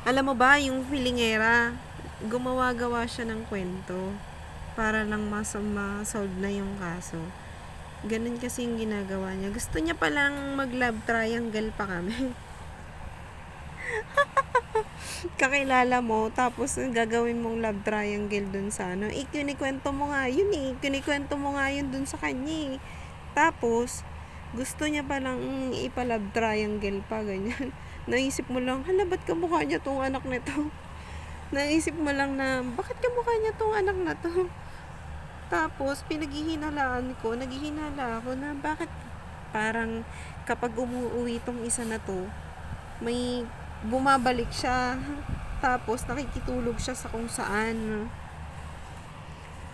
Alam mo ba, yung filingera, gumawa-gawa siya ng kwento para lang ma-solve na yung kaso. Ganun kasi yung ginagawa niya. Gusto niya palang mag-love triangle pa kami. Kakilala mo, tapos gagawin mong love triangle dun sa ano. Kinikwento mo nga yun eh. Kinikwento mo nga yun dun sa kanya eh. Tapos, gusto niya palang ipa-love triangle pa, ganyan. Naisip mo lang, hala, ba't kamukha niya tong anak nito? Naisip mo lang na, bakit kamukha niya tong anak na to? Tapos, naghihinala ako na bakit parang kapag umuwi tong isa na to, may bumabalik siya. Tapos, nakikitulog siya sa kung saan.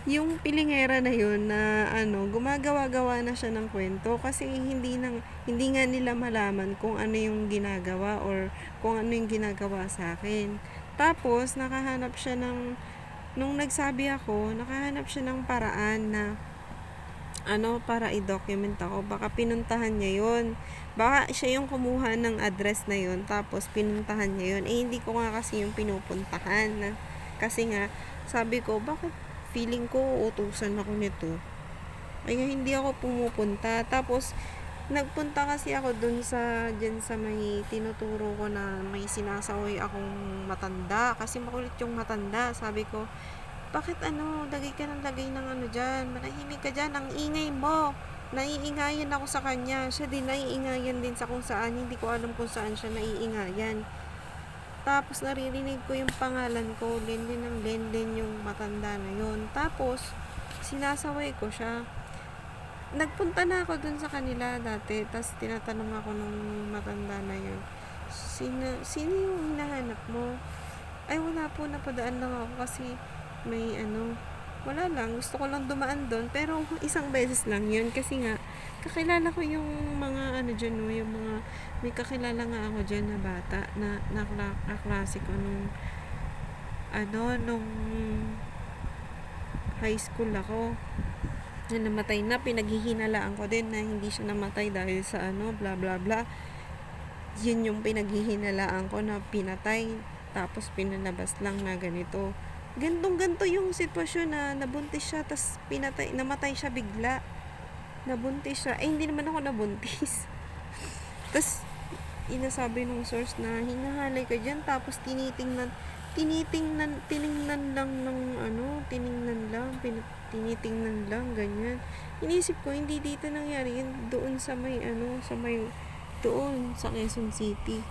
Yung pilingera na yun na gumagawa-gawa na siya ng kwento kasi hindi nga nila malaman kung ano yung ginagawa or kung ano yung ginagawa sa akin. Tapos nakahanap siya nung nagsabi ako, nakahanap siya ng paraan na para i-document ako. Baka pinuntahan niya yun. Baka siya yung kumuha ng address na yun tapos pinuntahan niya yun. Hindi ko nga kasi yung pinupuntahan. Kasi nga, sabi ko, bakit feeling ko utusan ako nito? Kaya hindi ako pumupunta. Tapos, nagpunta kasi ako dyan sa may tinuturo ko na may sinasaway akong matanda. Kasi makulit yung matanda. Sabi ko, bakit lagay ka ng lagay ng dyan, manahimik ka dyan, ang ingay mo. Naiingayan ako sa kanya, siya din naiingayan din sa kung saan, hindi ko alam kung saan siya naiingayan. Tapos naririnig ko yung pangalan ko, Lenlen ng Lenlen yung matanda na yun. Tapos, sinasaway ko siya. Nagpunta na ako dun sa kanila dati, tapos tinatanong ako nung matanda na yun, sino yung hinahanap mo? Ay, wala po, napadaan lang ako kasi may wala lang, gusto ko lang dumaan doon, pero isang beses lang yun kasi nga kakilala ko yung mga dyan, no, yung mga may kakilala nga ako dyan na bata na klase ko nung nung high school ako na namatay na. Pinaghihinalaan ko din na hindi siya namatay dahil sa bla bla bla. Yun yung pinaghihinalaan ko na pinatay tapos pinalabas lang na ganito. Ganto yung sitwasyon na nabuntis siya tas namatay siya bigla. Nabuntis siya. Hindi naman ako nabuntis. Tas inasabi nung source na hinahalay ka dyan tapos tiningnan lang ganyan. Inisip ko hindi dito nangyari yun, doon sa may doon sa Quezon City.